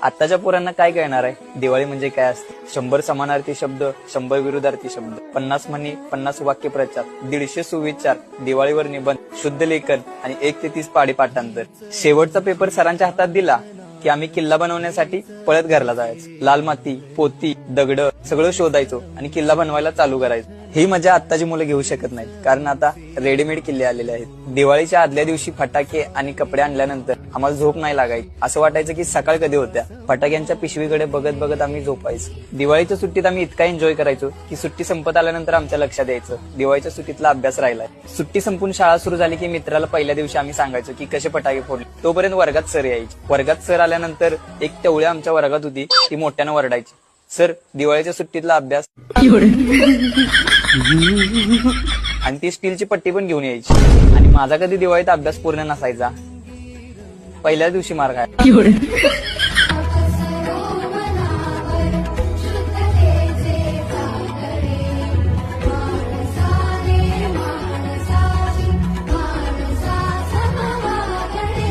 आताच्या पोरांना काय कळणार आहे दिवाळी म्हणजे काय असते? 100 समानार्थी शब्द, 100 विरुद्धार्थी शब्द, 50 म्हणी, 50 वाक्यप्रचार, 150 सुविचार, दिवाळीवर निबंध, शुद्ध लेखन आणि 1 ते 30 पाढे पाठांतर. शेवटचा पेपर सरांच्या हातात दिला की आम्ही किल्ला बनवण्यासाठी पळत घरला जायचो. लाल माती, पोती, दगड सगळं शोधायचो आणि किल्ला बनवायला चालू करायचो. ही मजा आत्ताची मुलं घेऊ शकत नाहीत, कारण आता रेडीमेड किल्ले आलेले आहेत. दिवाळीच्या आदल्या दिवशी फटाके आणि कपडे आणल्यानंतर आम्हाला झोप नाही लागायची. असं वाटायचं की सकाळ कधी होत्या. फटाक्यांच्या पिशवीकडे बघत बघत आम्ही झोपायचो. दिवाळीच्या सुट्टीत आम्ही इतका एन्जॉय करायचो की सुट्टी संपत आल्यानंतर आमच्या लक्षात यायचं दिवाळीच्या सुट्टीतला अभ्यास राहिलाय. सुट्टी संपून शाळा सुरू झाली की मित्राला पहिल्या दिवशी आम्ही सांगायचो की कसे फटाके फोडले. तोपर्यंत वर्गात सर यायचे. वर्गात सर आल्यानंतर एक टवळ्या आमच्या वर्गात होती, ती मोठ्यानं वरडायची, सर दिवाळीच्या सुट्टीतला अभ्यास. आणि ती स्टीलची पट्टी पण घेऊन यायची. आणि माझा कधी दिवाळीत अभ्यास पूर्ण नसायचा. पहिल्या दिवशी मार खायचा.